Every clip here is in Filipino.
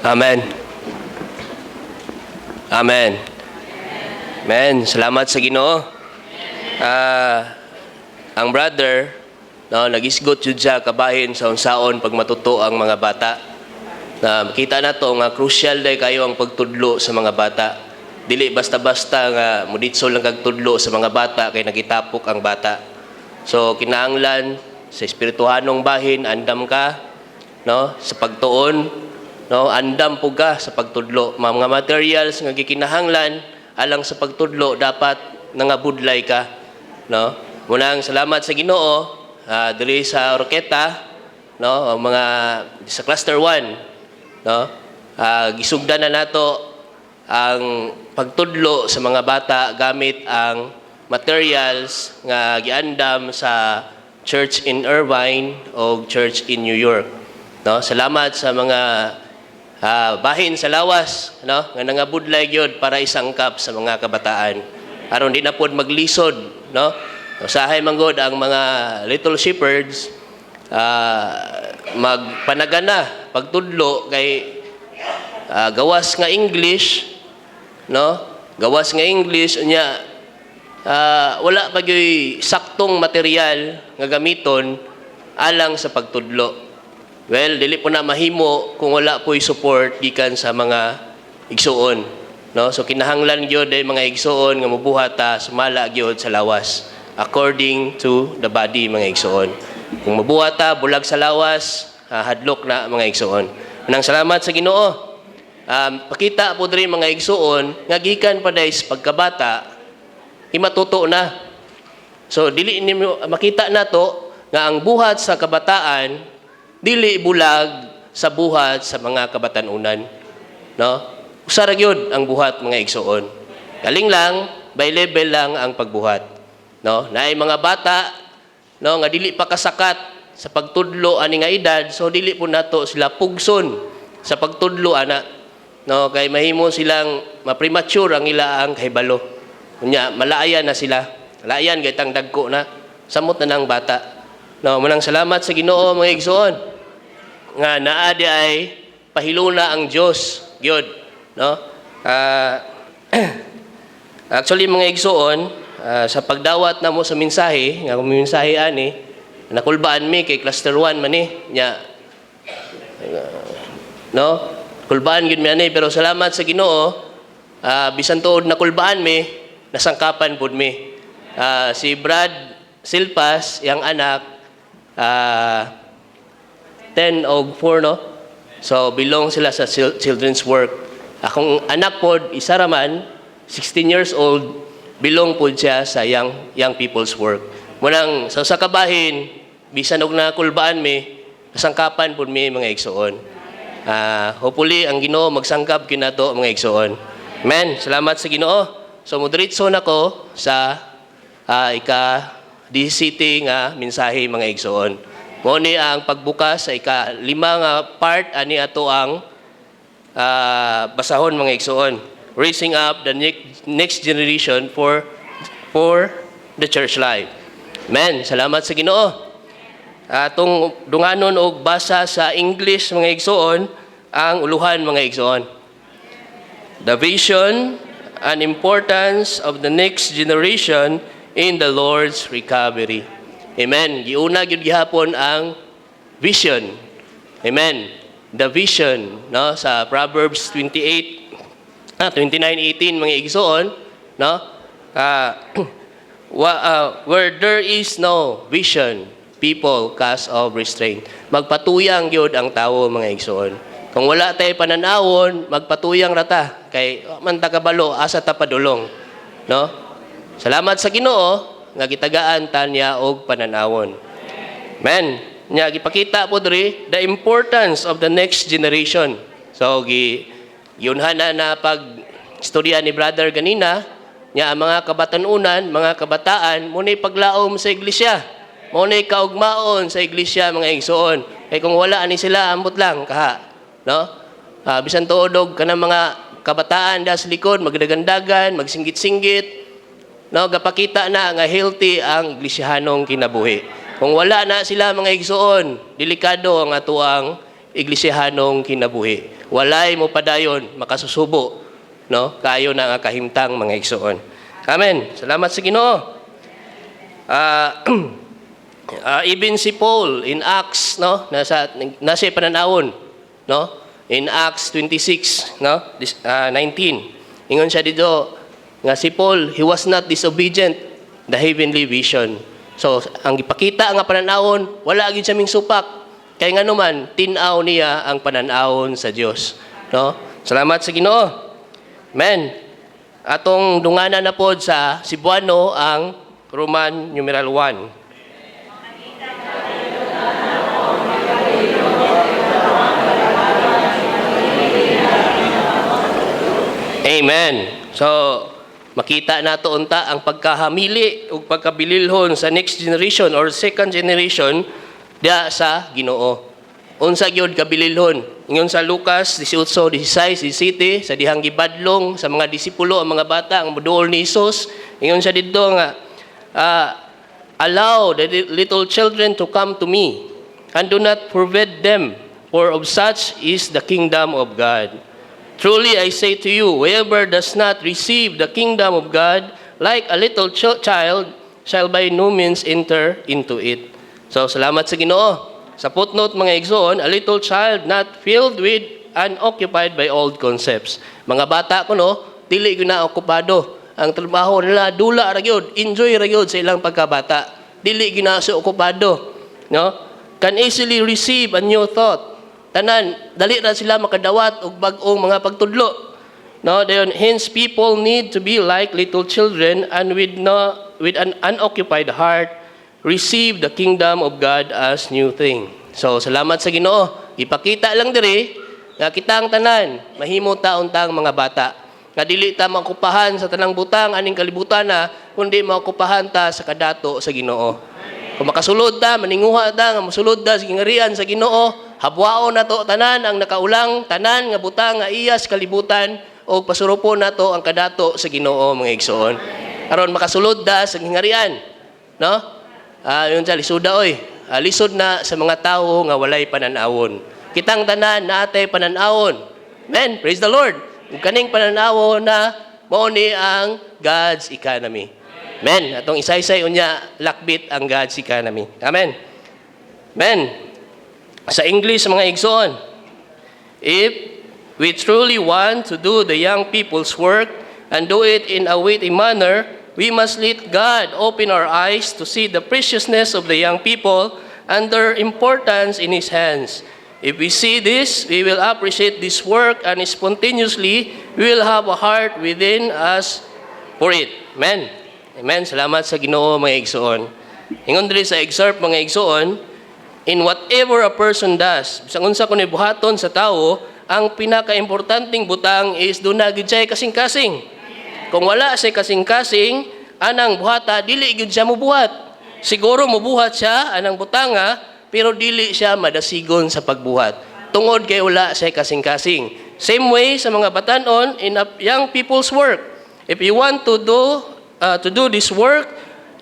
Amen. Amen. Amen. Salamat sa Ginoo. Ang brother, no, nagisgot jud siya kabahin sa unsaon pag matuto ang mga bata. Na makita nato nga crucial day kayo ang pagtudlo sa mga bata. Dili basta-basta nga muditso lang kag tudlo sa mga bata kay nagitapok ang bata. So kinahanglan sa espirituhanong bahin andam ka, no, sa pagtuon, no, andam po ka sa pagtudlo. Mga materials nga gikinahanglan alang sa pagtudlo dapat nangabudlay ka, no. Munang salamat sa Ginoo diri sa Oroqueta, no, mga sa cluster 1, no, gisugdan na nato ang pagtudlo sa mga bata gamit ang materials nga giandam sa Church in Irvine o Church in New York, no. Salamat sa mga bahin sa lawas, no, nga nangabudlay gyud para isangkap sa mga kabataan aron di na pod maglisod, no. Usahay manggod ang mga little shepherds magpanagana pagtudlo kay gawas nga English, no, gawas nga English unya wala pa gyud saktong material nga gamiton alang sa pagtudlo. Well, dili po na mahimo kung wala po'y support gikan sa mga igsuon, no. So kinahanglan gyud ay mga igsuon nga mobuhat sumala gyud sa lawas according to the body, mga igsuon. Kung mabuhat bulag sa lawas, hadlok na mga igsuon. Nang salamat sa Ginoo. Pakita po diri mga igsuon nga gikan pa dahil pagkabata himatuto na. So dili nimo makita nato nga ang buhat sa kabataan dili bulag sa buhat sa mga kabatanunan, no. Usa ra gyud ang buhat mga igsuon. Galing lang by level lang ang pagbuhat, no. Naay mga bata, no, nga dili pa kasakat sa pagtudlo ani nga edad, so dili po nato sila pugson sa pagtudlo ana, no, kay mahimo silang ma-premature ang ilaang kahibalo. Unya malaayan na sila. Laayan kay tang dagko na samot na nang bata. No, munang salamat sa Ginoo mga igsoon nga naa di ay pahiluna ang Dios gyud, no. Actually mga igsoon, sa pagdawat na mo sa mensahe, nga mensahe ani, nakulbaan mi kay cluster 1 man nya, no, kulbaan gid mi ani, pero salamat sa Ginoo, bisan tuod nakulbaan mi, nasangkapan pud mi. Si Brad Silpas, yang anak, 10 og 4, no, so belong sila sa children's work. Akong anak pod isa ra man, 16 years old, belong po siya sa young people's work. Munang sa kabahin, bisan og nakulbaan mi, nasangkapan po mi mga igsoon. Hopefully, ang Ginoo magsangkap kinato mga igsoon. Amen. Salamat sa Ginoo. So, moderitso na ko sa ika-DCT nga mensahe mga igsoon. Muni ang pagbukas sa ika-5 nga part ani ato ang basahon mga igsoon. Raising up the next generation for the church life. Amen. Salamat sa Ginoo. Atong dunganon og basa sa English mga igsoon ang uluhan mga igsoon. The vision and importance of the next generation in the Lord's recovery. Amen. Giuna gyud gihapon ang vision. Amen. The vision, no, sa Proverbs 29:18 mga igsoon, no, where there is no vision, people cast off restraint. Magpatuyang gyud ang tawo mga igsoon. Kung wala tay pananawon, magpatuyang rata kay man ta kabalo asa ta padulong, no. Salamat sa Ginoo nga gitagaan tanya og pananawon. Amen. Nya gipakita po diri the importance of the next generation. So yunhana na pag istorya ni brother ganina, nya ang mga kabatanunan, mga kabataan munay paglaom sa iglesia. Munay kaugmaon sa iglesia mga igsoon. Kay kung wala ani sila ambot lang kaha, no? Bisan tuodog kanang mga kabataan da sa likod magdagandagan, magsinggit-singgit, no, gapakita na nga healthy ang iglesihanong kinabuhi. Kung wala na sila mga igsoon, delikado ang atuang iglesihanong kinabuhi. Walay mo padayon makasusubo, no? Kayo na nga kahimtang mga igsoon. Amen. Salamat sa Ginoo. Even si Paul in Acts, no? Nasa pananawon, no? In Acts 26, no? 19. Ingon siya dito nga si Paul, he was not disobedient the heavenly vision. So, ang ipakita nga pananawon, wala gyud siya ming supak. Kay nga naman, tinaw niya ang pananawon sa Dios. No? Salamat sa Ginoo. Amen. Atong dunganan na pod sa Cebuano ang Roman numeral 1. Amen. So, makita nato unta ang pagkahamili ug pagkabililhon sa next generation or second generation diya sa Ginoo. Unsa gyud kabililhon? Ingon sa Lucas 18:16, 17 sa dihang gibadlong sa mga disipulo ang mga bata ang moduol ni Hesus. Ingon siya didto nga allow the little children to come to me and do not forbid them, for of such is the kingdom of God. Truly I say to you, whoever does not receive the kingdom of God like a little child shall by no means enter into it. So, salamat sa Ginoo. Sa footnote mga igsoon, a little child not filled with and occupied by old concepts. Mga bata ko no, dili gyud na okupado. Ang trabaho nila dula ra gyud, enjoy ra gyud sa ilang pagkabata. Dili gyud na sa okupado, no? Can easily receive a new thought. Tanan, dali na sila makadawat og bag-ong mga pagtudlo. No, hence people need to be like little children and with an unoccupied heart receive the kingdom of God as new thing. So, salamat sa Ginoo. Ipakita lang diri nga kitang tanan mahimo taon-tang mga bata. Nga dili ta maokupahan sa tanang butang aning kalibutan na kundi maokupahan ta sa kadato sa Ginoo. Kung makasulod ta, maninguha ta nga mosulod ta sa gingarian sa Ginoo, habwaon nato tanan ang nakaulang, tanan nga butang nga iyas kalibutan o pasurupo nato ang kadato sa Ginoo mga igsoon. Aron makasulod ta sa gingarian, no? Yun sa lisuda oy. Lisod na sa mga tawo nga walay pananawon. Kitang tanan natay pananawon. Amen. Praise the Lord. Ug kaning pananawon na mao ni ang God's economy. Amen. Atong isaysay unya lakbit ang God's economy. Amen. Amen. Sa English mga igsoon, if we truly want to do the young people's work and do it in a witty manner, we must let God open our eyes to see the preciousness of the young people and their importance in His hands. If we see this, we will appreciate this work and spontaneously we will have a heart within us for it. Amen. Amen. Salamat sa Ginoo mga igsoon. Ingon diri sa excerpt mga igsoon, in whatever a person does, bisag unsa kuno buhaton sa tawo, ang pinakaimportanteng butang is do na gid siya kasing-kasing. Kung wala siya kasing-kasing, anang buhata dili gid siya mobuhat. Siguro mobuhat siya anang butanga, pero dili siya madasigon sa pagbuhat. Tungod kay wala siya kasing-kasing. Same way sa mga batanon in young people's work. If you want to do this work,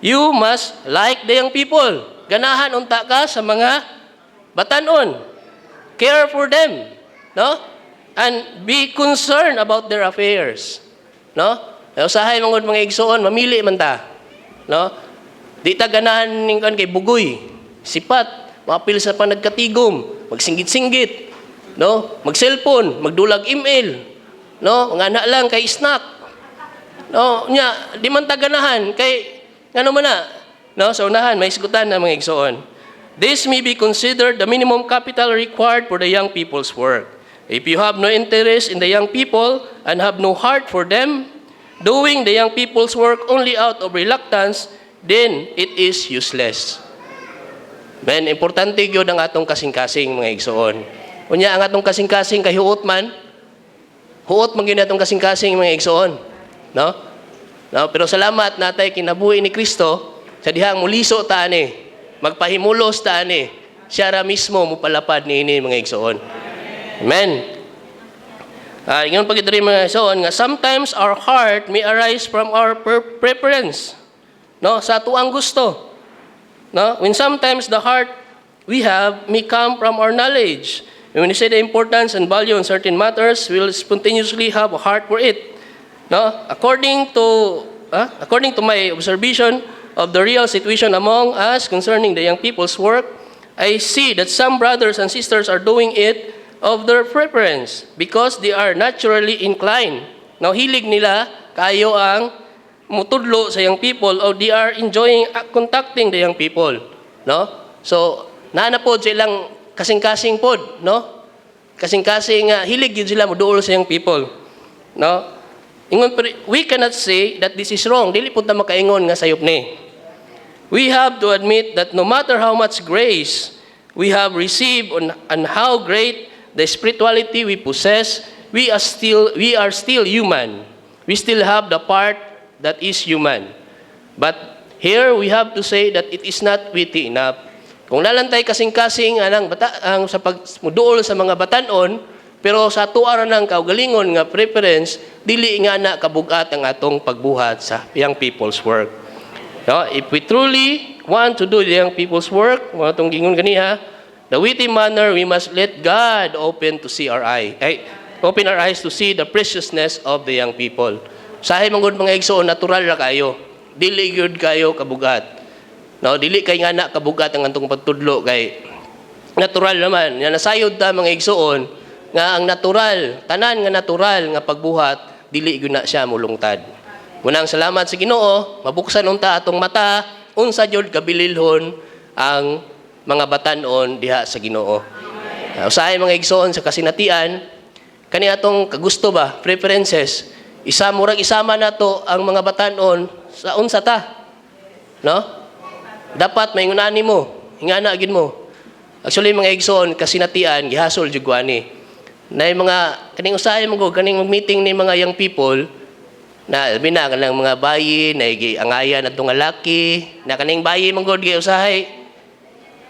you must like the young people. Ganahan unta ka sa mga batanon. Care for them, no? And be concerned about their affairs, no? Usahay mga igsoon, mamili man ta, no? Di ta ganahan ning kan kay bugoy, sipat, mapil sa panagkatigom, magsinggit-singgit, no? Mag-cellphone, magdulag email, no? Nga na lang kay snack. No, nya di man ta ganahan kay ngano man na, no? Sa unahan may isgutan na mga igsoon. This may be considered the minimum capital required for the young people's work. If you have no interest in the young people and have no heart for them, doing the young people's work only out of reluctance, then it is useless. Ben, importante gyud ang atong kasing-kasing mga igsoon. Unya ang atong kasing-kasing kay huot man gyud atong kasing-kasing mga igsoon, no? No, pero salamat natay kinabuhi ni Kristo sa dihang muliso ta ani, magpahimulos ta ani. Siya ra mismo mupalapad niini mga igsoon. Amen. Ingon pagid diri mga igsoon nga sometimes our heart may arise from our preference, no, sa tuang gusto. No? When sometimes the heart we have may come from our knowledge. When we say the importance and value on certain matters, we will spontaneously have a heart for it. No? According to my observation of the real situation among us concerning the young people's work, I see that some brothers and sisters are doing it of their preference because they are naturally inclined. Now, hilig nila kayo ang mutudlo sa young people or they are enjoying contacting the young people. No? So, naanapod silang kasing-kasing pod, no? Kasing-kasing hilig yun sila muduol sa young people. No? We cannot say that this is wrong. Dili pud ta makaingon nga sayop ni. We have to admit that no matter how much grace we have received and how great the spirituality we possess, we are still human. We still have the part that is human. But here we have to say that it is not witty enough. Kung nalantay kasing-kasing ang sa pagmuduol sa mga batanon, pero sa tuara ng kaugalingon nga preference, dili nga na kabugat ang atong pagbuhat sa young people's work. No? If we truly want to do the young people's work, mga itong gingon ganiha, the witty manner, we must let God open our eyes to see the preciousness of the young people. Sahay manggod mga igsoon, natural ra kayo. Dili gyud kayo kabugat. No, dili kay nga na kabugat ang antong pagtudlo kay natural naman. Nga nasayod ta mga igsoon nga ang natural, tanan nga natural nga pagbuhat dili gyud na siya mulungtad. Munang salamat sa Ginoo, mabuksan unta atong mata unsa jud kabililhon ang mga batan-on diha sa Ginoo. Usahay mga igsoon sa kasinatian, kani atong kagusto ba, preferences, murag isama nato ang mga batan-on sa unsa ta. No? Dapat may ngunani mo, hingana gid mo. Actually mga igsoon kasinatian gihasol jud ani. Na mga kaning usahay mo kaning meeting ni mga young people na binangan lang mga bayi na giangayan adtong nga laki, na kaning bayi manggod gi usahay.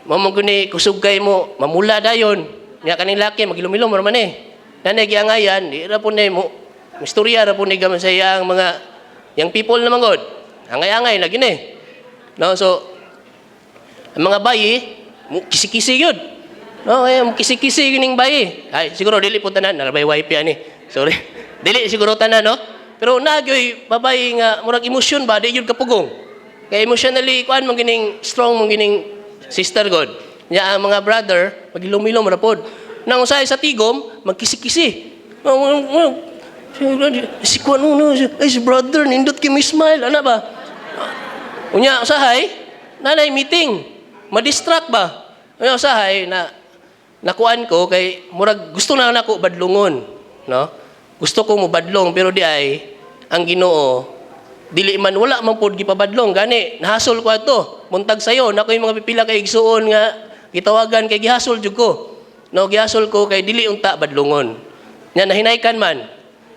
Mo ni kusog kay mo mamula dayon. Nya kaning laki magilom-ilom man eh. Nanay giangayan, di ra pud mo istorya ra pud ni gaman sa iyang mga young people na manggod. Angay-angay lagi ni. No, so ang mga bayi, kisi-kisi yun. No, kisi-kisi yun yung bayi. Ay, siguro, dili po tanan. Narabay wifi ani. Sorry. Dili, siguro tanan, no? Pero nagyoy, babae nga, murag emosyon ba, di yun kapugong. Kaya emotionally, kuan mong gining, strong mong gining sister God. Nya ang mga brother, magilom-ilom rapod. Nang usahay sa tigom, magkisi-kisi. Si kuan mo, si brother, nindot kimi smile, ano ba? Unya, usahay, nanay meeting. Ma-distract ba? Ano usahay na nakuan ko kay murag gusto na nako badlongon, no? Gusto ko mo badlong pero di ay ang Ginoo dili man wala man pud gipabadlong gani nahasol ko ato muntag sayo nako yung mga pipila kay igsuon nga gitawagan kay gihasol jud ko. No, gihasol ko kay dili unta badlongon. Nya nahinaykan man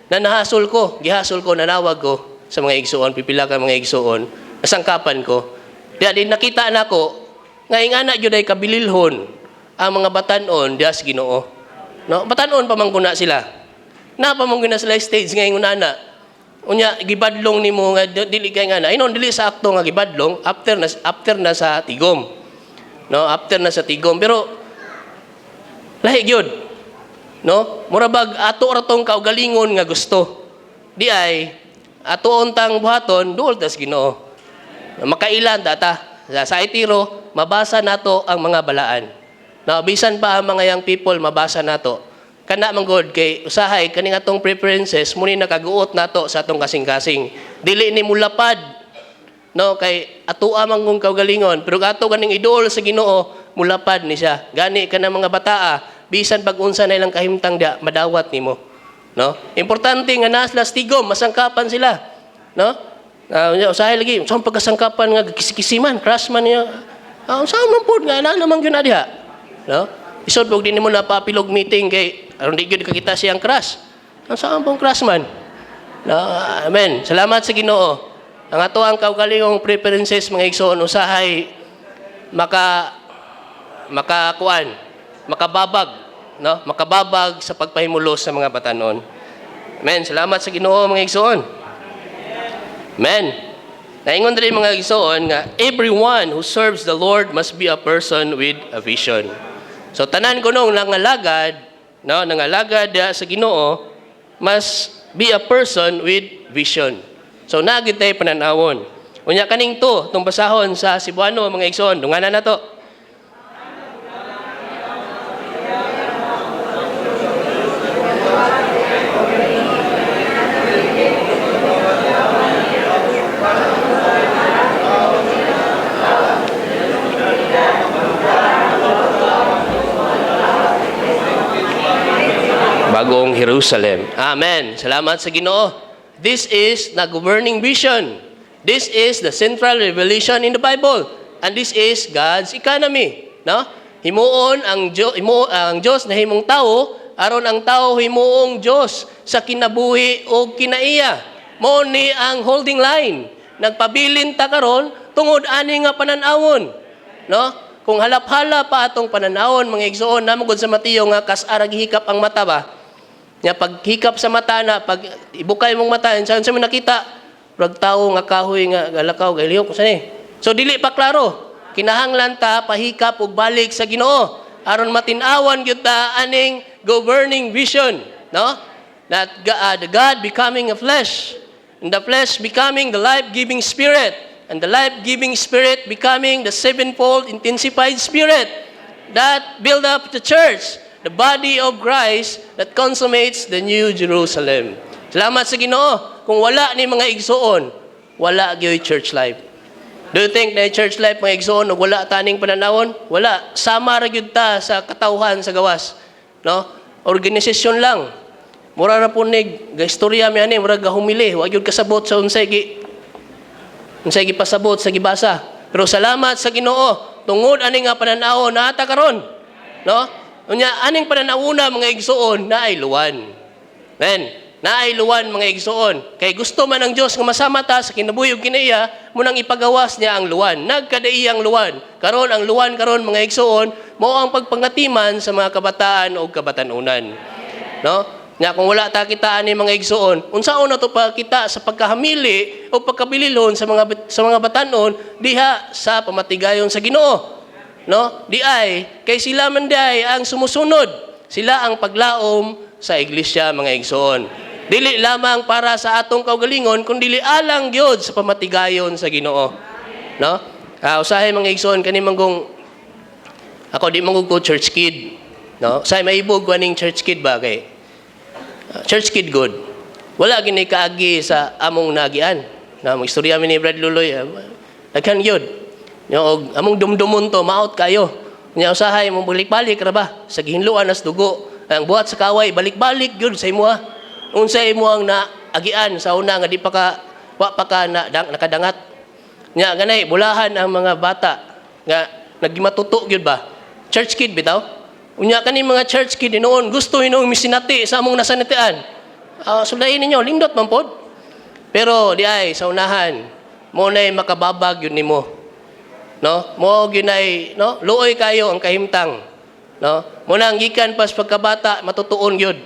na nahasol ko, gihasol ko nanawag ko sa mga igsuon pipila ka mga igsuon nasangkapan ko. Di nakita nako nga ingana jud ay kabililhon ang mga batan-on diha sa Ginoo. No, batan-on pa man kuna sila. Na pa man gina sila stage nga ingon ana. Unya gibadlong nimo nga dili kay nga na. Inon dili sa akto nga gibadlong after na sa tigom. No, after na sa tigom pero lahi gyud. No, murabag ato ra tong kaugalingon nga gusto. Di ay ato untang buhaton duol tas Ginoo. Makailan data. Sa itiro, mabasa nato ang mga balaan. Na bisan pa ang mga young people, mabasa nato. Kana manggod kay usahay kaning atong preferences muni nakaguot nato sa atong kasing-kasing. Dili ni mulapad. No, kay ato amang kung kaugalingon, pero ato kaning idol sa Ginoo, mulapad ni siya. Gani kana mga bataa, bisan pag-unsa na ilang kahimtang dia, madawat nimo. No? Importante nga naslas tigom, masangkapan sila. No? Usahay lagi, saan pagkasangkapan nga kisi-kisiman, crushman niya. Saan man po nga, naman yun na diha. No? Isod, huwag din mo na papilog meeting kay, aron di yun kakita siyang crush. Saan pong crushman? No? Amen. Salamat sa Ginoo. Ang ato ang kaugalingong preferences, mga igsoon, usahay, makababag, no? Makababag sa pagpahimulos sa mga batanon. Amen. Salamat sa Ginoo, mga igsoon. Amen. Naingon diri mga igsoon nga everyone who serves the Lord must be a person with a vision. So tanan ko nung nangalagad, no, nangalagad sa Ginoo must be a person with vision. So nagit tay pananawon. Unya kaning to, tong basahon sa Cebuano mga igsoon, dunganan na to. Bagong Jerusalem. Amen. Salamat sa Ginoo. This is the governing vision. This is the central revelation in the Bible. And this is God's economy. No? Himuon ang Diyos na himong tao, aron ang tao himuong Diyos sa kinabuhi o kinaiya. Mao ni ang holding line. Nagpabilin ta karon tungod ani nga pananawon. No? Kung halap-halap pa atong pananawon mga igsoon namugod sa Mateo nga kas arag hikap ang mata ba? Nya paghikap sa mata na pag ibukay mong mata unsa mo nakita rag tawo nga kahoy nga galakaw galihok sa ni. So dili pa klaro. Kinahanglan ta pahikap ug balik sa Ginoo aron matin-awan gyud ta aning governing vision, no? That the God becoming a flesh, and the flesh becoming the life-giving spirit, and the life-giving spirit becoming the sevenfold intensified spirit that build up the church, the body of Christ that consummates the new Jerusalem. Salamat sa Ginoo. Kung wala ni mga igsoon, wala gyud church life. Do you think na church life mga igsoon ug wala taning pananawon? Wala. Sama ra gyud ta sa katawhan sa gawas. No? Organisasyon lang. Mura ra punig gaistorya mi ani, mura gahumili, wa gyud kasabot sa unsay gipasabot sa gibasa. Pero salamat sa Ginoo, tungod ani nga pananawon naata karon. No? Unya aning pananawuna mga igsoon na ay luwan. Men, na ay luwan mga igsoon. Kay gusto man ng Dios nga masama ta sa kinabuhi ug kinaiya, munang ipagawas niya ang luwan. Nagkadaiyang luwan. Karon ang luwan karon mga igsoon mao ang pagpangatiman sa mga kabataan o kabatanunan. No? Nya kung wala ta kitaan ni mga igsoon, unsaon na to pa kita sa pagkahamili o pagkabililon sa mga batanon diha sa pamatigayon sa Ginoo. No? Di ay, kay sila man di ay ang sumusunod. Sila ang paglaom sa iglesia mga igsoon. Dili lamang para sa atong kaugalingon, kundi alang gyud sa pamatigayon sa Ginoo. No? Usahay mga igsoon kani manggong ako di manggug ko church kid. No? Usahay maibog aning church kid ba kay church kid good. Wala gini kaagi sa among nagian. Na mo istorya mi ni Brad Luloy. Daghan gyud. Yung among dumdumon to, maot kayo. Nya usahay mo balik-balik ra ba sa gihinluan as dugo. Ang buhat sa kaway balik-balik gyud sa imo. Unsay imo ang naagian sa una nga di pa ka nakadangat. Nya ganay bulahan ang mga bata nga nagimatuto gyud ba. Church kid bitaw. Unya kani mga church kid noon gusto inong misinati sa among nasanatian. Sulayin ninyo lindot man pod. Pero di ay sa unahan mo nay makababag yun nimo. No, mo ginay no luoy kayo ang kahimtang, no, mo nang gikan pas pagkabata matutuon gyud,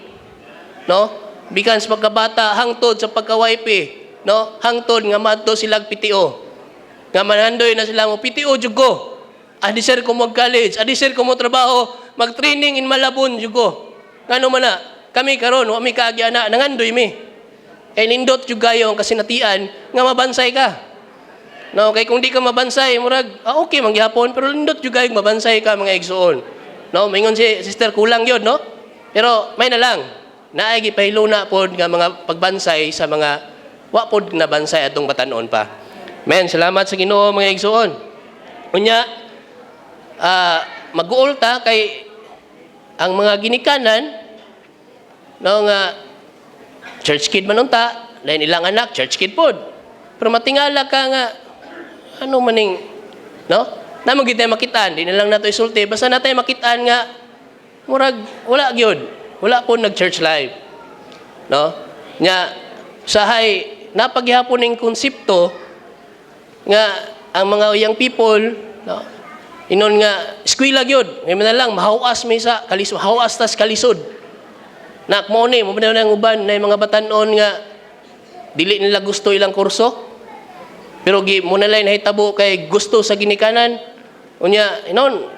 no, bikan sa pagkabata hangtod sa pagkawaypi, no, hangtod nga madto silag PTO nga manandoy na sila mo PTO jugo adisir ko mag college adisir ko mo trabaho mag training in Malabon jugo ngano man na kami karon wa mi kaagi ana nangandoy mi kay nindot jud gayo ang kasinatian nga mabansay ka. No, kay kung di ka mabansay, murag, okay mangyapon, pero lindot jud kay mabansay ka mga igsoon. No, maingon si sister kulang yun, no? Pero may na lang, naay gipahiluna pod nga mga pagbansay sa mga wa pod na bansay atong batanon pa. Men, salamat sa Ginoo mga igsoon. Unya, mag-uol ta kay ang mga ginikanan, no nga church kid man unta, lain ilang anak church kid pod. Pero matingala ka nga ano maning, no? Namo gid makitaan, di na lang nato isulti. Basta natay makitaan nga murag wala gyud. Wala po nag-church life. No? Nya sahay napaghihapon ning konsepto nga ang mga young people, no? Inon nga eskwela gyud. May man lang mahawas mi sa kalisod, hawas tas kalisod. Nak mo ni mo nang uban na mga batanon nga dili nila gusto ilang kurso. Pero mo na lang nahitabo kay gusto sa ginikanan. Unya,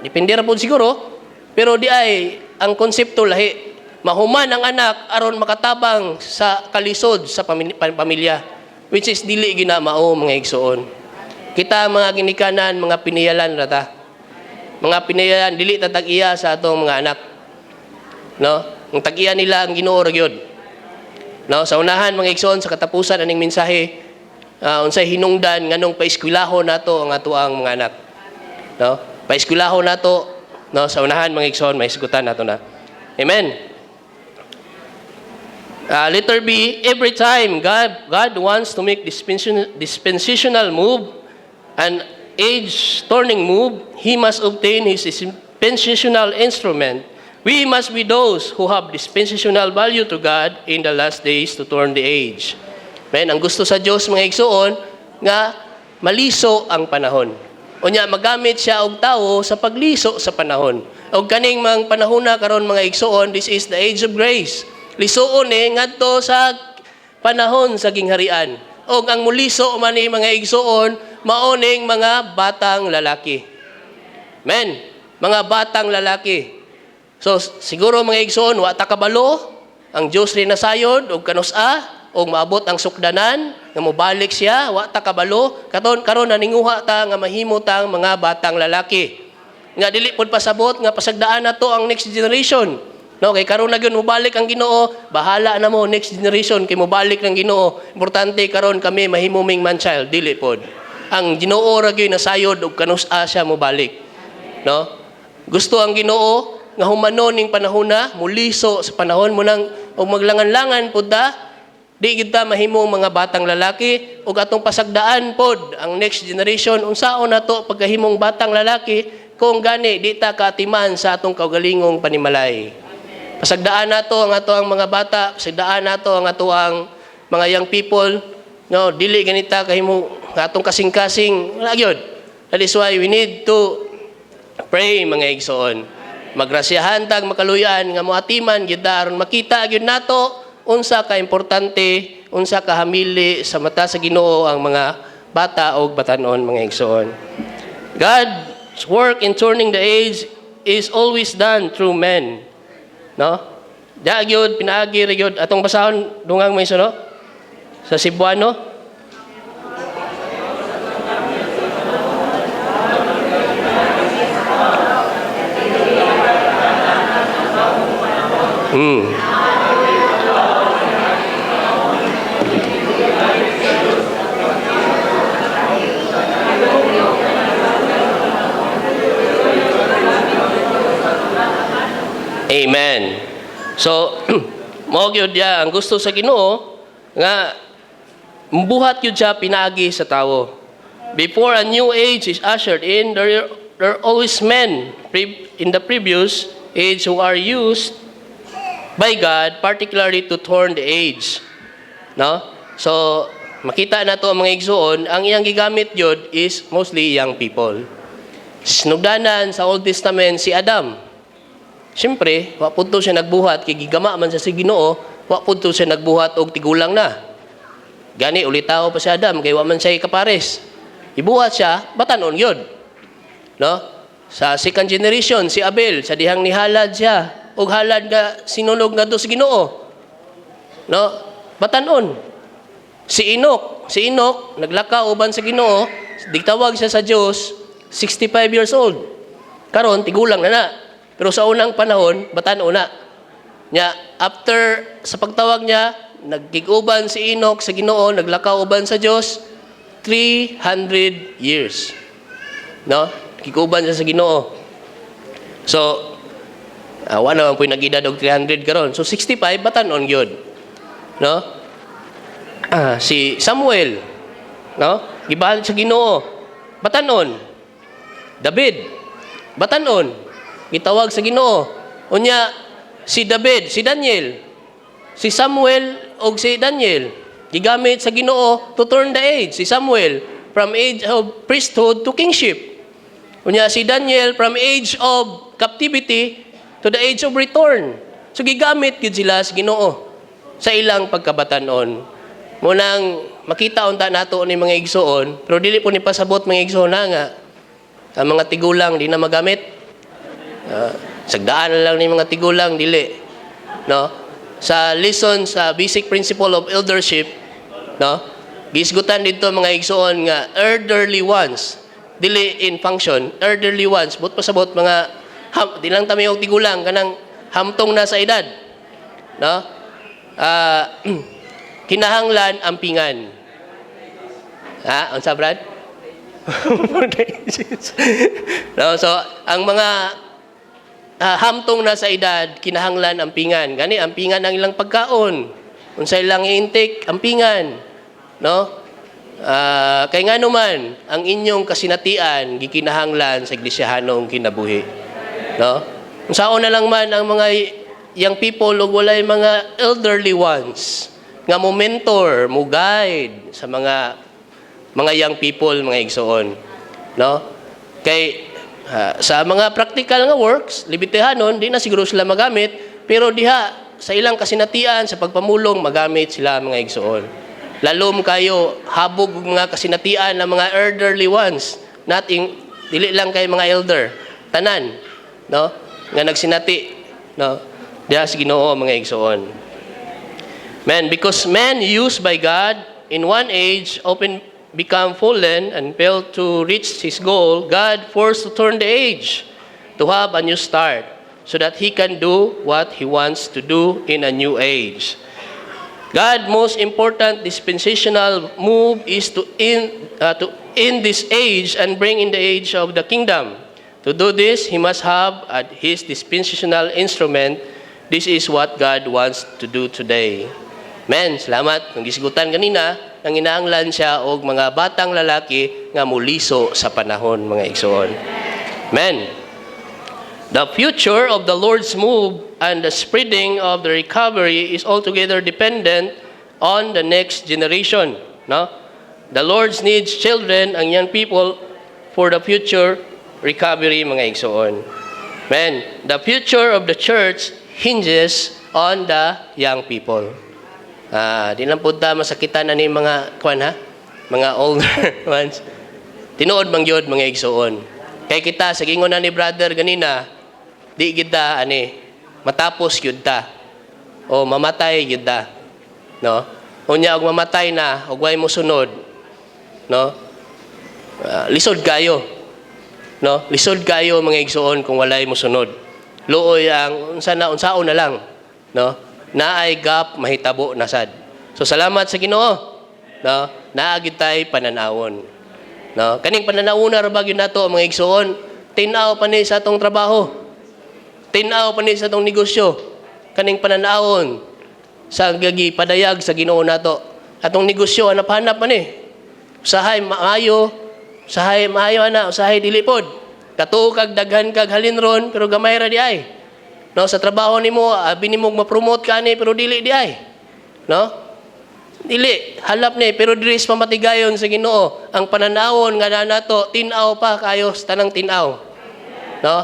depende ra po siguro. Pero di ay, ang konsepto lahi. Mahuman ang anak aron makatabang sa kalisod sa pamilya. Which is dili ginamao mga igsoon. Kita mga ginikanan, mga piniyalan rata. Mga piniyalan, dili tatag-iya sa atong mga anak. No? Ang tag-iya nila ang Ginoo ra gyud. No, sa unahan mga igsoon sa katapusan aning mensahe, unsay hinungdan nganong paeskwelahon nato ang atoang mga anak. No? Paeskwelahon nato, no, sa unahan mga igsoon mahisgutan nato na. Amen. Letter B, every time God wants to make dispensational move, an age-turning move, He must obtain His dispensational instrument. We must be those who have dispensational value to God in the last days to turn the age. Men, ang gusto sa Diyos mga igsoon, nga maliso ang panahon. O niya, magamit siya og tao sa pagliso sa panahon. O kaning mga panahon na karon mga igsoon, this is the age of grace. Lisuon ngadto sa panahon sa gingharian. O ang muliso man ni mga igsoon, maoning mga batang lalaki. Men, mga batang lalaki. So, siguro mga igsoon, wa ta kabalo, ang Diyos rin nasayod, o kanusa, o maabot ang sukdanan, nga mobalik siya, wa ta kabalo, karon naninguha ta nga mahimo tang mga batang lalaki. Nga dili pod pasabot, nga pasagdaan na to ang next generation. No, kay karon na gyud mobalik ang Ginoo, bahala na mo next generation kay mobalik ng Ginoo. Importante karon kami mahimuming man child, dili pod. Ang Ginoo ra gyud nasayod og kanusa siya mobalik. No? Gusto ang Ginoo nga humanon ning panahona, muliso sa panahon mo nang og maglangan-langan pod ta, di gid ta mahimong mga batang lalaki ug atong pasagdaan pod ang next generation unsaon nato pagkahimong batang lalaki kung gani di ta kaatiman sa atong kaugalingong panimalay. Pasagdaan nato ang atoang mga bata, pasagdaan nato ang atoang mga young people, no, dili ganita kahimo atong kasing-kasing, wala gyud. That is why we need to pray mga igsoon. Magrasyahan tag makaluyan nga moatiman gyud aron makita gyud nato unsa ka importante, unsa ka hamili sa mata sa Ginoo ang mga bata o batanon mga igsoon. God's work in turning the age is always done through men. No? Diya gyud pinaagi ra gyud atong basahon dungang may no? Sa Cebuano. Amen. So, mao gyud ya ang gusto sa Ginoo nga buhat gyud siya pinaagi sa tawo. Before a new age is ushered in, there are always men in the previous age who are used by God particularly to turn the age. No? So, makita na to ang mga igsoon, ang iyang gigamit gyud is mostly young people. Sinugdanan sa Old Testament si Adam. Siyempre, wa pud to siya nagbuhat kay gigama man sa Ginoo, wa pud to siya nagbuhat og tigulang na. Gani ulitaw pa si Adam kay wa man siya kapares. Ibuhat siya batanon gyud. No? Sa second generation si Abel, sa dihang nihalad siya og halad nga sinunog ngadto sa Ginoo. No? Batanon. Si Enoch naglakaw uban sa Ginoo, digtawag siya sa Dios 65 years old. Karon tigulang na. Pero sa unang panahon, batan-o na. Nya, after sa pagtawag niya, nagkiguban si Enoch sa Ginoo, naglakaw uban sa Dios 300 years. No? Kiguban siya sa Ginoo. So, wa naman po nag-edad og 300 karon. So 65 batan-on gyud. No? Si Samuel, no? Gibahan sa Ginoo. Batan-on. David, batan-on. Gitawag sa Ginoo. Unya si David, si Daniel, si Samuel o si Daniel gigamit sa Ginoo to turn the age. Si Samuel from age of priesthood to kingship. Unya si Daniel from age of captivity to the age of return. So gigamit gid sila sa Ginoo sa ilang pagkabatan-on. Munang makita unta nato ni mga igsoon, pero dili po ni pasabot mga igsoon na nga ang mga tigulang di na magamit. Sagdaan na lang ni mga tigulang dili. No? Sa lesson sa basic principle of eldership, no? Gisgutan dito mga igsoon nga elderly ones, dili in function, elderly ones, but pasabot mga di lang tami og tigulang kanang hamtong na sa edad. No? Kinahanglan ampingan. Unsa Brad? No, so ang mga hamtong na sa edad, kinahanglan ampingan. Gani ampingan ang ilang pagkaon. Unsay ilang intake, ampingan. No? Kay nga naman, ang inyong kasinatian gikinahanglan sa iglesyahanong kinabuhi. No? Unsaon na lang man ang mga young people ug walay mga elderly ones nga mo mentor, mo guide sa mga young people, mga igsoon. No? Kay sa mga practical nga works, libitahanon, di na siguro sila magamit, pero diha sa ilang kasinatian, sa pagpamulong, magamit sila mga igsoon. Lalom kayo, habog mga kasinatian ng mga elderly ones, dili lang kay mga elder, tanan, no? Nga nagsinati, no? Diha sa Ginoo mga igsoon. Man, because men used by God in one age often become fallen and fail to reach his goal, God forced to turn the age to have a new start so that he can do what he wants to do in a new age. God's most important dispensational move is to end this age and bring in the age of the kingdom. To do this, he must have at his dispensational instrument. This is what God wants to do today. Men, salamat. Nang gisigutan kanina, nang inaanglan siya og mga batang lalaki nga muliso sa panahon, mga igsoon. Men, the future of the Lord's move and the spreading of the recovery is altogether dependent on the next generation. No? The Lord needs children and young people for the future recovery, mga igsoon. Men, the future of the church hinges on the young people. Di lang po masakitan na ni mga mga older ones. Tinuod bang yun mga igsoon. Kay kita, sa gingon na ni brother ganina, di kita, matapos yun ta. O mamatay yun ta. No? Unya, og mamatay na, og way mo sunod. No? Lisod kayo. No? Lisod kayo mga igsoon kung walay mo sunod. Luoy ang unsaon na lang. No? Naay gap mahitabo nasad. So salamat sa Ginoo. No? Naagid tay pananawon. No? Kaning pananawon ra bagyo nato mga igsoon, tinaw pa ni sa atong trabaho. Tinaw pa ni sa atong negosyo. Kaning pananawon sa gagi padayag sa Ginoo nato. Atong negosyo hanap-hanap man Usahay maayo ana, usahay dili pod. Katuo kag daghan kag halinron pero gamay ra di ay. No, sa trabaho nimo, binimog ma-promote ka pero dili di ay. No? Dili, halap ni pero diri sa pamatigayon sa Ginoo, ang pananawon nga nato tin-aw pa kayo sa tanang tin-aw. No?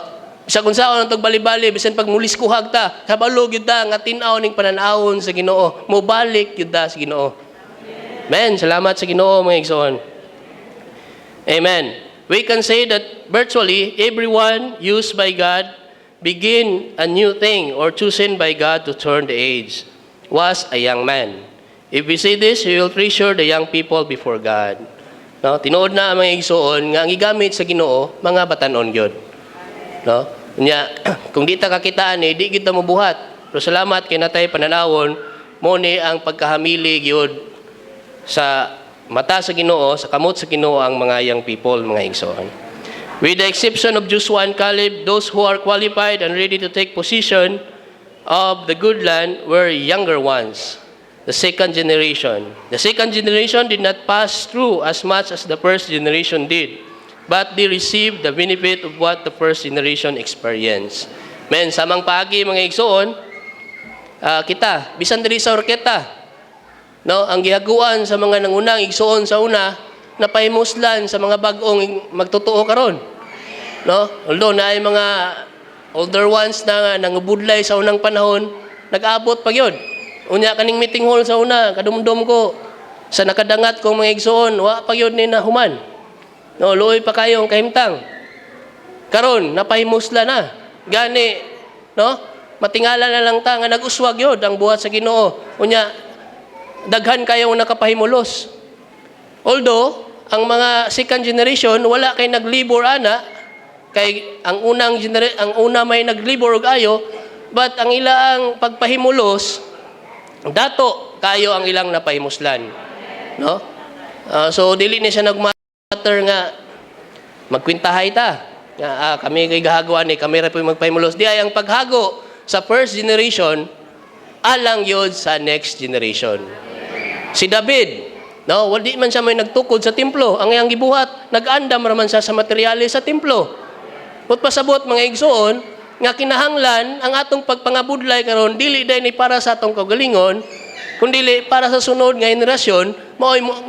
Bisa kun saon ang bali-bali bisan pag mulis kuhag ta, kabalo gyud ta nga tin-aw ning pananawon sa Ginoo, mobalik gyud ta sa Ginoo. Amen. Salamat sa Ginoo mga igsoon. Amen. We can say that virtually everyone used by God begin a new thing or chosen by God to turn the age was a young man. If we say this, we will treasure the young people before God. No? Tinuod na ang mga igsoon nga ang igamit sa Ginoo mga batanon gyud. No? Nya kung di ta kakitaan di kita mabuhat. Pero salamat kay natay pananawon mo ni ang pagkahamili gyud sa mata sa Ginoo, sa kamot sa Ginoo ang mga young people, mga igsoon. With the exception of Joshua and Caleb, those who are qualified and ready to take possession of the good land were younger ones, the second generation. The second generation did not pass through as much as the first generation did, but they received the benefit of what the first generation experienced. Men, samang pagi mga igsoon, kita, bisan diri sa orketa, no, ang gihaguan sa mga nangunang igsoon sa una, napahimuslan sa mga bagong magtotoo karon. No? Although na ay mga older ones na nangubudlay sa unang panahon, nag-abot pa yun. Unya kaning meeting hall sa una, kadumdum ko, Sa nakadangat kong mga igsoon, wa pa yun ni na human. No, luoy pa kayong kahimtang. Karon, napahimusla na. Gani, no? Matingala na lang ta nga nag-uswag yun ang buhat sa Ginoo. Unya, daghan kayong nakapahimulos. Although, ang mga second generation, wala kay naglibor ana, kay ang una may naglibor og ayo, but ang ilang pagpahimulos, dato kayo ang ilang napahimuslan. No? So, dili ni siya nagmatter nga magkwintahay ta. Kami kay gahagawa ni, kami ra po magpahimulos. Di ay ang paghago sa first generation, alang yun sa next generation. Si David, no, wali man siya may nagtukod sa templo. Ang iyang gibuhat, nag-andam raman siya sa materyales sa templo. But pasabot mga igsoon, nga kinahanglan ang atong pagpangabudlay karon dili day ni para sa atong kagalingon, kundi para sa sunod nga henerasyon,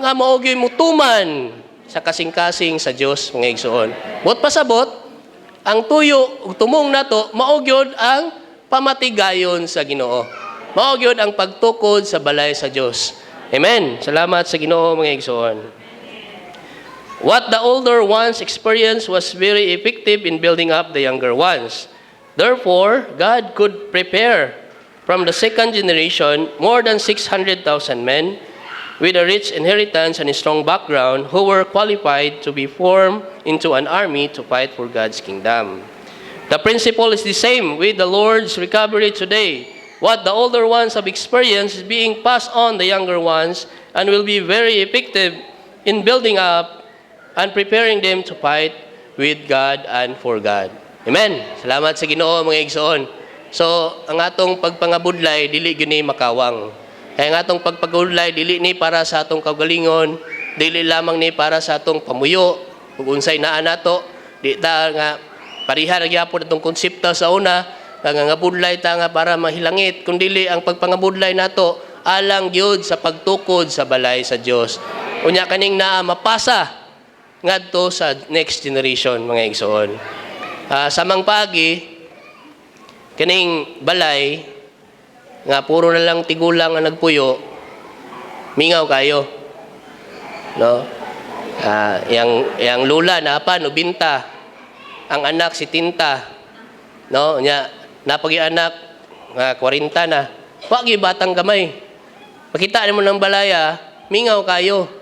nga maogi mutuman sa kasing-kasing sa Dios mga igsoon. But pasabot, ang tuyo ug tumong nato maogyod ang pamatigayon sa Ginoo. Maogyod ang pagtukod sa balay sa Dios. Amen. Salamat sa Ginoo mga igsoon. What the older ones experienced was very effective in building up the younger ones. Therefore, God could prepare from the second generation more than 600,000 men with a rich inheritance and a strong background who were qualified to be formed into an army to fight for God's kingdom. The principle is the same with the Lord's recovery today. What the older ones have experienced is being passed on the younger ones and will be very effective in building up and preparing them to fight with God and for God. Amen. Salamat sa Ginoo mga igsoon. So, ang atong pagpangabudlay dili gyud makawang. Kaya ang atong pagpagudlay dili ni para sa atong kagalingon, dili lamang ni para sa atong pamuyo ug unsay naa nato. Di ta nga pariha ra gyapon atong konsepto sa una, nga budlay ta nga para mahilangit, kundi ang pagpangabudlay nato alang gyud sa pagtukod sa balay sa Dios. Unya kaning naa mapasa ngadto sa next generation mga igsoon. Samang pagi kaning balay nga puro na lang tigulang nga nagpuyo, mingaw kayo. No? Yang lula na pa no binta, ang anak si tinta. No, nya napagi anak nga 40 na. Wa gyud batang gamay. Makita nimo ng balaya, mingaw kayo.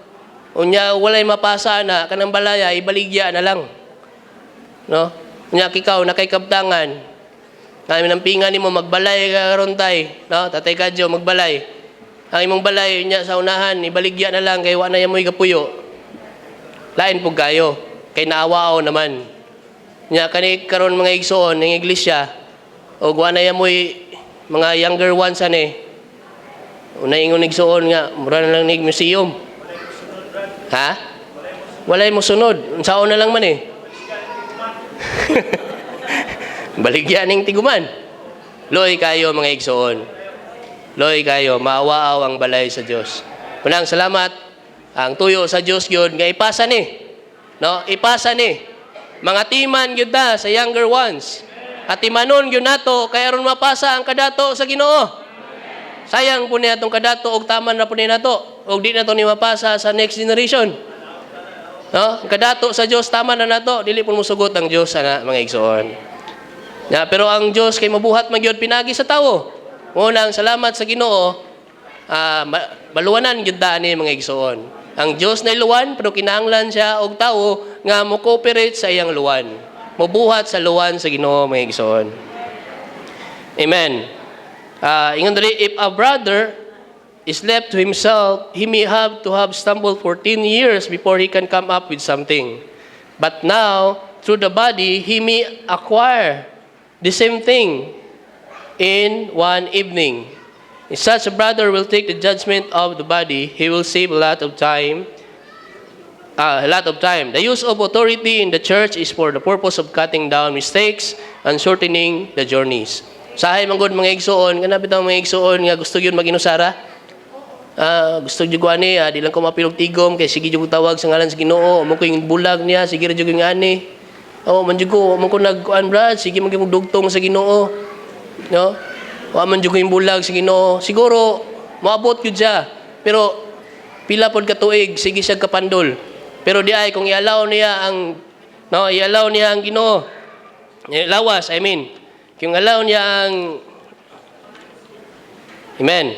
Unya walay mapasa na kanang balaya ibaligya na lang. No? Unya kikaw nakay kabtangan. Kami nang pinga nimo magbalay karon tay, no? Tatay Kadyo magbalay. Ang imong balay unya sa unahan ibaligya na lang kay wa na yamoy kapuyo. Lain pug kayo kay naawao naman. Unya kani karon mga igsoon ng iglesia og wa na yamoy mga younger ones ani. Unay ingon igsoon nga mura na lang nig museum. Ha? Walay mo sunod. Unsaon na lang man eh. Baligya ning tiguman. Loy kayo mga igsoon. Loy kayo, maawaaw ang balay sa Dios. Unang salamat ang tuyo sa Dios gyud nga ipasa ni. No, ipasa ni. Mga timan gyud ta sa younger ones. At timanon gyud nato kay aron mapasa ang kadato sa Ginoo. Sayang po niya itong kadato og taman na po niya nato. O di na ito ni mapasa sa next generation. No? Ang kadato sa Diyos, tama na nato. Dili po musugot ang Diyos sana mga igsoon. Pero ang Diyos kay mabuhat magyod pinagi sa tao. Unang salamat sa Ginoo, baluwanan gyud ni mga igsoon. Ang Diyos na luwan, pero kinahanglan siya og tao nga mo cooperate sa iyang luwan. Mabuhat sa luwan sa Ginoo mga igsoon. Amen. Ingon dali, if a brother is left to himself, he may have to have stumbled 14 years before he can come up with something. But now, through the body, he may acquire the same thing in one evening. If such a brother will take the judgment of the body, he will save a lot of time. The use of authority in the church is for the purpose of cutting down mistakes and shortening the journeys. Sahay manggod mga igsoon, kanang bitaw mga igsoon nga gusto gyud maginusara. Gusto gyud ani, di lang ko mapilog tigom kay sige gyud tawag sa ngalan sa Ginoo, mo ko yung bulag niya, sige ra gyud ani. Man gyud ko, mo ko nagkuan brad, sige man gyud dugtong sa Ginoo. No? Wa man gyud ko yung bulag sa Ginoo. Siguro moabot gyud siya. Pero pila pod ka tuig sige siya kapandol. Pero di ay kung i-allow niya ang i-allow niya ang Ginoo. Lawas, I mean. Kung allow niya ang Amen.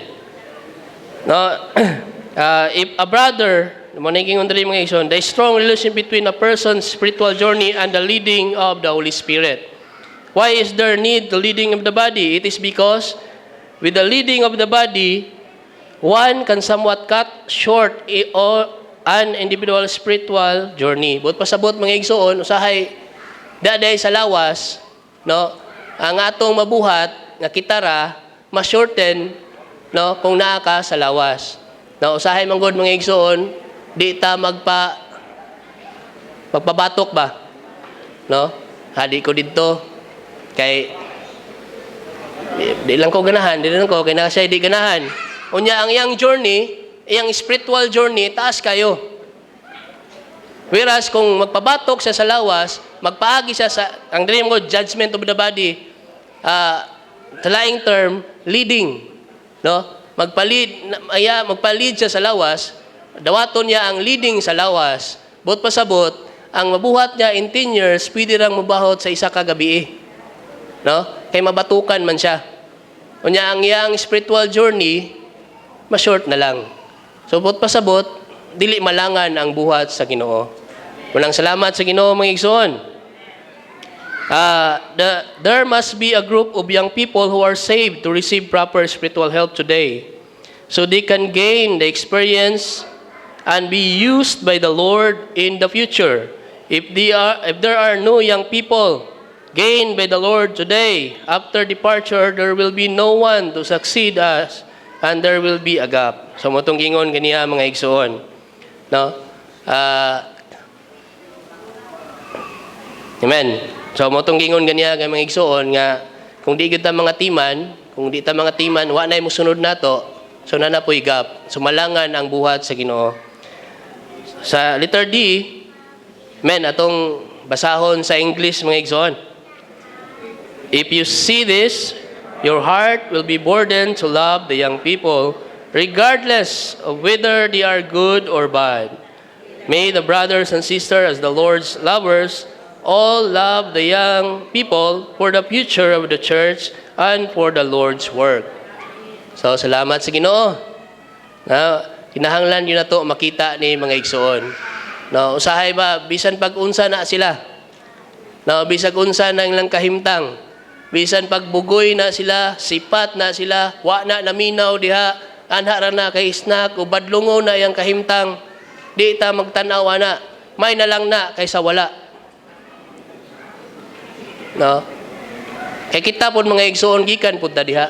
If a brother, the strong relation between a person's spiritual journey and the leading of the Holy Spirit. Why is there need the leading of the body? It is because with the leading of the body, one can somewhat cut short an individual spiritual journey. But pasabot mga igsoon, usahay daday sa lawas, ang atong mabuhat nga kitara ma-shorten kung naa ka sa lawas. Usahay manggod mga igsoon, di ta magpabatok ba? Hadi ko dito kay di lang ko ganahan, kay nasa di ganahan. Unya ang iyang journey, iyang spiritual journey, taas kayo. Whereas kung magpabatok siya sa lawas, magpaagi siya sa, ang dream ko, judgment of the body, sa laing term, leading. Magpalid siya sa lawas, dawaton niya ang leading sa lawas. But pasabot, ang mabuhat niya in 10 years, pwede rang mabahot sa isa ka gabi. Kay mabatukan man siya. Unya ang iyang spiritual journey, ma-short na lang. So, but pasabot, dili malangan ang buhat sa Ginoo. Walang salamat sa Ginoo mga igsoon. There must be a group of young people who are saved to receive proper spiritual help today, so they can gain the experience and be used by the Lord in the future. If there are no young people gained by the Lord today, after departure, there will be no one to succeed us, and there will be a gap. So motong gingon ganiya mga igsoon. Amen. So motong gingon ganiya kay mga igsoon nga kung di kita mga timan, wa nay mosunod nato, so na po'y gap. Sumalangan ang buhat sa Ginoo. Sa letter D, atong basahon sa English mga igsoon. If you see this, your heart will be burdened to love the young people, regardless of whether they are good or bad. May the brothers and sisters, as the Lord's lovers, all love the young people for the future of the church and for the Lord's work. So, salamat sa Ginoo. Kinahanglan yun na to makita ni mga igsoon. Usahay ba, bisan pag-unsa na sila. Bisag unsa na ilang kahimtang. Bisan pagbugoy na sila, sipat na sila, wa na naminaw diha, anhara na kay snack, o badlungo na yung kahimtang, di ta magtanawa na, may na lang na kaysa wala. Kay kita po mga igsoon, gikan po ta diha.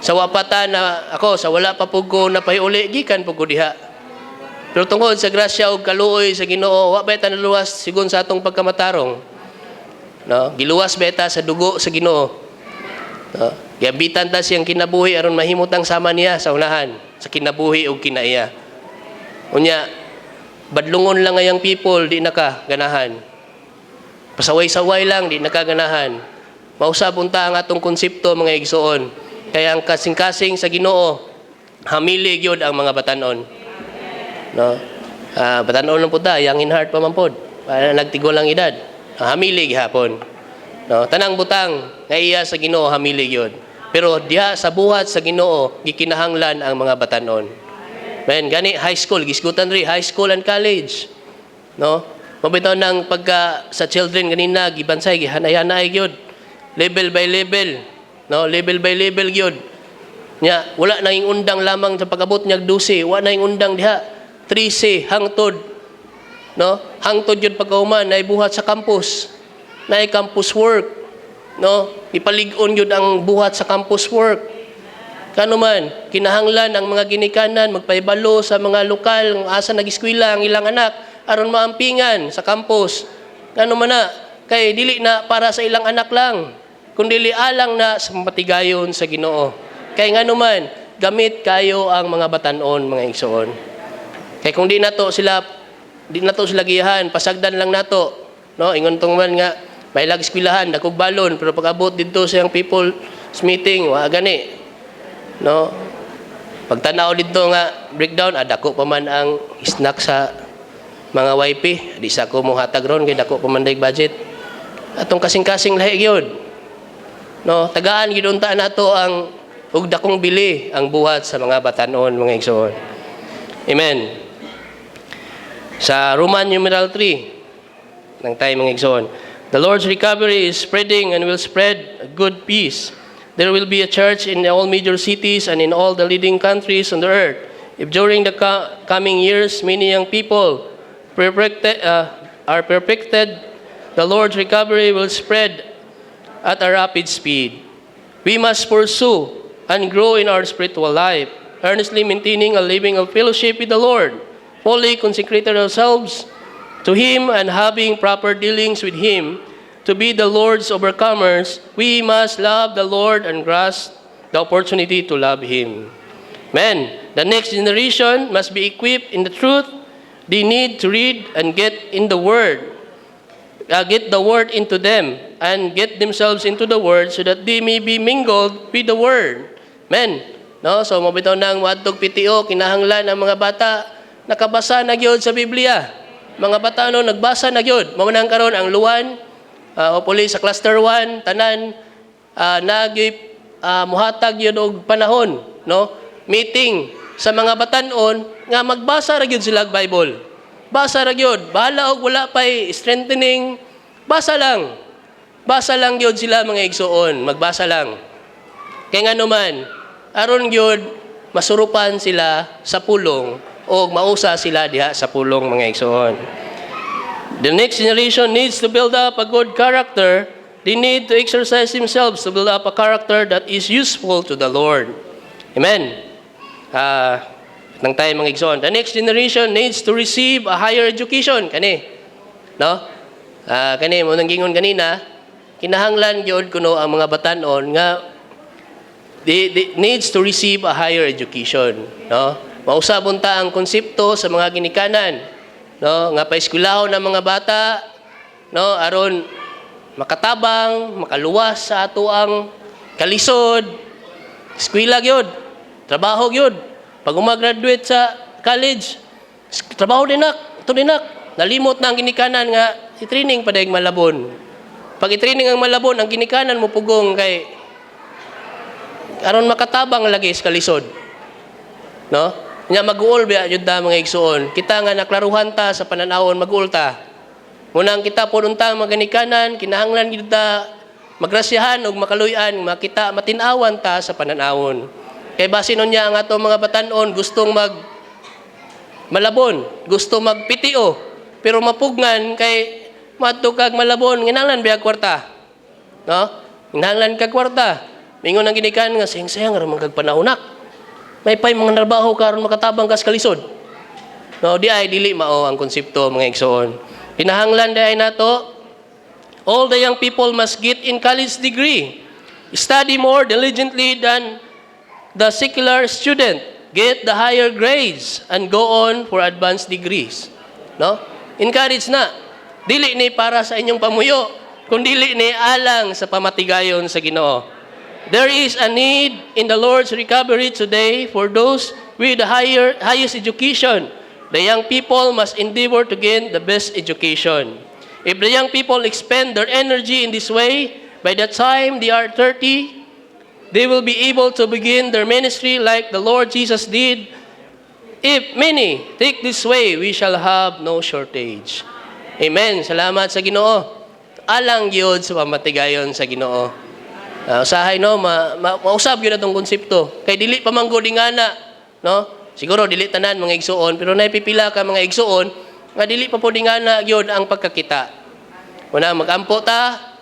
Sa wapata na ako, sa wala pa po ko na pahiuli, gikan po ko diha. Pero tungkol sa grasya o kaluoy sa Ginoo, wa ba ita naluwas sigon sa atong pagkamatarong. Giluwas beta sa dugo sa Ginoo. Giabitan ta siyang kinabuhi aron mahimutang sama niya sa unahan sa kinabuhi ug kinaiya. Unya badlungon lang ngayang people di naka ganahan. Pasaway-saway lang di naka ganahan. Mausab unta ang atong konsepto mga igsoon. Kaya ang kasing-kasing sa Ginoo hamili gyud ang mga batanon. Batanon lang pud ta, young in heart pa man pod. Nagtigol ang edad. Hamili gihapon. Tanang butang nga iya sa Ginoo hamili gyud. Pero diha sa buhat sa Ginoo gikinahanglan ang mga batanon. Gani high school, gisgutan ri high school and college. Mabitaw nang pagka sa children ganina gibansay gihanay-hanay gyud. Level by level. Level by level gyud. Nya wala na ing undang lamang sa pag-abot niya 12, wala na ing undang diha 13 hangtod. Hangtod yun pagkauman na ibuhat sa campus. Na campus work. Ipalig-on yun ang buhat sa campus work. Kano man, kinahanglan ang mga ginikanan, magpaibalo sa mga lokal, ng asa nag-eskwela ang ilang anak, aron maampingan sa campus. Kano man na, kay dili na para sa ilang anak lang, kundi alang na sa matigayon sa Ginoo. Kay nga naman, gamit kayo ang mga batanon, mga igsoon. Kay kung di na to sila giyahan, pasagdan lang nato. Ingon tong man nga may lag-eskwelahan, dakog balon, pero pag-abot dito sa yung people's meeting, wa gani. Pagtanaw dito nga breakdown, dako pa man ang snack sa mga wifi. Di sa ko mo hatag ron kay dako pa man day budget. Atong kasing-kasing lahi gyud. No, tagaan gid unta nato ang ug dakong bili ang buhat sa mga batanon, mga igsoon. Amen. Sa Roman numeral 3 nang tayo mga igsoon. The Lord's recovery is spreading and will spread a good peace. There will be a church in all major cities and in all the leading countries on the earth. If during the coming years many young people are perfected, the Lord's recovery will spread at a rapid speed. We must pursue and grow in our spiritual life, earnestly maintaining a living of fellowship with the Lord, fully consecrated ourselves to Him and having proper dealings with Him. To be the Lord's overcomers, we must love the Lord and grasp the opportunity to love Him. Amen. The next generation must be equipped in the truth. They need to read and get in the Word. Get the Word into them and get themselves into the Word so that they may be mingled with the Word. Amen. No? So, mabitaw na ang matog PTO, kinahanglan ang mga bata, nakabasa na gyud sa Biblia. Mga bata nagbasa na gyud. Mamanang karon ang luwan, hopefully sa cluster 1, tanan, muhatag yun og panahon, no? Meeting sa mga batanon, nga magbasa ra gyud sila Bible. Basa ra gyud. Bahala og wala pa'y strengthening, basa lang. Basa lang gyud sila mga igsoon, magbasa lang. Kaya nga naman, aron gyud masurupan sila sa pulong o mausa sila diha sa pulong mga igsoon. The next generation needs to build up a good character. They need to exercise themselves to build up a character that is useful to the Lord. Amen. Nang tayo mga igsoon. The next generation needs to receive a higher education. Kani. No? Kani, mo nang gingon kanina, kinahanglan gyud kuno ang mga batanon nga they needs to receive a higher education. No? Mausabon ta ang konsepto sa mga ginikanan. No, nga paeskwelahon ng mga bata, no, aron makatabang, makaluwas sa ato ang kalisod. Eskwela gyud, trabaho gyud. Pag umagraduate sa college, trabaho dinak, ito dinak. Nalimot na ang ginikanan nga i-training pa dayeg malabon. Pag i-training ang malabon, ang ginikanan mo pugong kay aron makatabang lagi sa kalisod. No? Nya mag-uol biya jud ta mga igsoon. Kita nga naklaruhan ta sa pananawon mag-uol ta. Munang kita pud unta maganikanan, kinahanglan gid ta magrasyahan ug makaluy-an, makita matin-awan ta sa pananawon. Kay basin unya ang ato mga batanon gustong malabon, gusto magpitio, pero mapugnan kay madto kag malabon, kinahanglan biya kwarta. No? Kinahanglan kag kwarta. Mingon ang ginikanan nga sayang-sayang ra man kag panahonak. May pay mga trabaho karon makatabang kas kalisod. No, di ay dili mao ang konsepto mga igsoon. Kinahanglan di ay nato all the young people must get in college degree. Study more diligently than the secular student. Get the higher grades and go on for advanced degrees. No? Encourage na. Dili ni para sa inyong pamuyo, kundi dili ni alang sa pamatigayon sa Ginoo. There is a need in the Lord's recovery today for those with the highest education. The young people must endeavor to gain the best education. If the young people expend their energy in this way, by the time they are 30, they will be able to begin their ministry like the Lord Jesus did. If many take this way, we shall have no shortage. Amen. Salamat sa Ginoo. Alang gyud sa pamatigayon sa Ginoo. Usahay no, mausab gyud atong konsepto. Kay dili pa manggod ingana, no? Siguro dili tanan mga igsoon, pero naipipila ka mga igsoon nga dili pa pud ingana gyud ang pagkakita. Una magampo ta,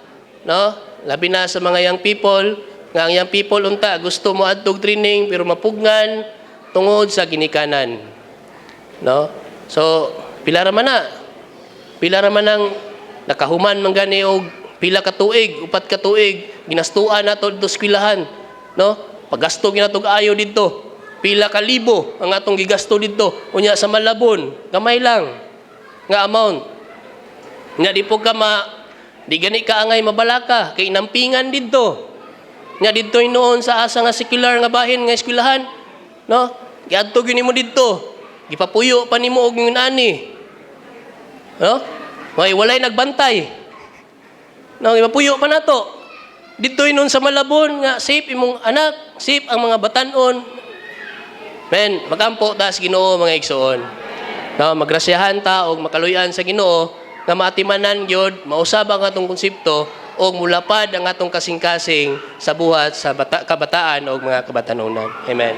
no? Labi na sa mga young people, nga ang young people unta gusto mo adtog training pero mapugnan tungod sa ginikanan. No? So, pila ra man na. Pila ra man ang nakahuman man gani og pila ka tuig, 4 ka tuig, ginastuan nato dito sa eskwelahan, no? Paggasto ginato ayo dito. Pila ka libo ang atong gigasto dito. Unya sa Malabon, gamay lang nga amount. Nga di po ka di gani ka angay mabalaka kay nampingan dito. Nga dito noon sa asa nga secular nga bahin nga eskwelahan, No? Giadto gyud nimo didto. Gipapuyo pa nimo og yung nani. No? Walay nagbantay. No, gipapuyo pa nato. Dito nun sa Malabon nga safe imong anak, safe ang mga batanon. Men, magampo ta sa Ginoo mga igsoon. No, magrasyahan ta og makaluyan sa Ginoo nga maatimanan gyud mausab ang atong konsepto og mulapad ang atong kasing-kasing sa buhat sa kabataan o mga kabatanunan. Amen.